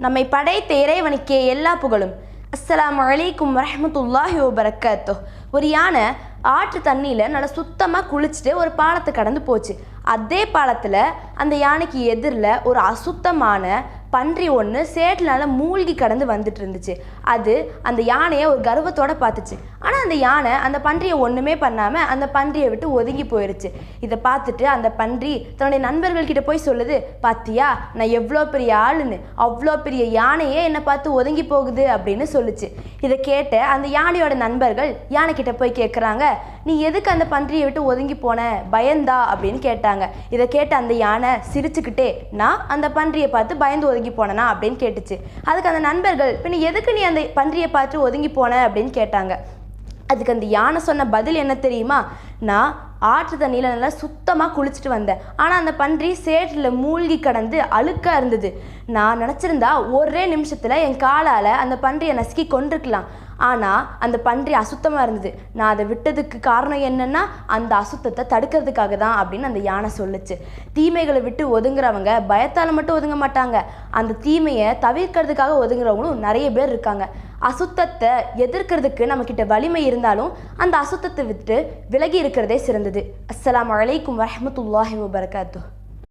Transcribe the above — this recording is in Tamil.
நம்மை படைத்த இறைவனுக்கே எல்லா புகழும். அஸ்ஸலாமு அலைக்கும் வரஹ்மத்துல்லாஹி வபரகாத்துஹ். ஒரு யானை ஆற்று தண்ணியில் நல்லா சுத்தமாக குளிச்சுட்டு ஒரு பாலத்தை கடந்து போச்சு. அதே பாலத்தில் அந்த யானைக்கு எதிரில் ஒரு அசுத்தமான பன்றி ஒன்று சேற்றுனால மூழ்கி கடந்து வந்துட்டு இருந்துச்சு. அது அந்த யானையை ஒரு கர்வத்தோடு பார்த்துச்சு. ஆனால் அந்த யானை அந்த பன்றியை ஒன்றுமே பண்ணாமல் அந்த பன்றியை விட்டு ஒதுங்கி போயிடுச்சு. இதை பார்த்துட்டு அந்த பன்றி தன்னுடைய நண்பர்கள்கிட்ட போய் சொல்லுது, பார்த்தியா நான் எவ்வளோ பெரிய ஆளுன்னு, அவ்வளோ பெரிய யானையே என்னை பார்த்து ஒதுங்கி போகுது அப்படின்னு சொல்லுச்சு. இதை கேட்ட அந்த யானையோட நண்பர்கள் யானைக்கிட்ட போய் கேட்குறாங்க, நீ எதுக்கு அந்த பன்றியை விட்டு ஒதுங்கி போன, பயந்தா அப்படின்னு கேட்டாங்க. இதை கேட்ட அந்த யானை சிரிச்சுக்கிட்டே, நான் அந்த பன்றியை பார்த்து பயந்து ஒதுங்கி போனனா அப்படின்னு கேட்டுச்சு. அதுக்கு அந்த நண்பர்கள், பின்ன எதுக்கு நீ அந்த பன்றியை பார்த்து ஒதுங்கி போன அப்படின்னு கேட்டாங்க. அதுக்கு அந்த யானை சொன்ன பதில் என்ன தெரியுமா? நான் ஆற்று தண்ணியில் நல்லா சுத்தமாக குளிச்சுட்டு வந்தேன், ஆனால் அந்த பன்றி சேற்றில் மூழ்கி கடந்து அழுக்காக இருந்தது. நான் நினச்சிருந்தா ஒரே நிமிஷத்தில் என் காலால் அந்த பன்றியை நசுக்கி கொண்டிருக்கலாம். ஆனால் அந்த பன்றி அசுத்தமாக இருந்தது. நான் அதை விட்டதுக்கு காரணம் என்னென்னா அந்த அசுத்தத்தை தடுக்கிறதுக்காக தான் அப்படின்னு அந்த யானை சொல்லுச்சு. தீமைகளை விட்டு ஒதுங்குறவங்க பயத்தால் மட்டும் ஒதுங்க மாட்டாங்க, அந்த தீமையை தவிர்க்கிறதுக்காக ஒதுங்குறவங்களும் நிறைய பேர் இருக்காங்க. அசுத்தத்தை எதிர்க்கிறதுக்கு நம்மக்கிட்ட வலிமை இருந்தாலும் அந்த அசுத்தத்தை விட்டு விலகி இருக்கிறதே சிறந்தது. அஸ்ஸலாமு அலைக்கும் வரஹ்மத்துல்லாஹி வபரகாத்துஹ்.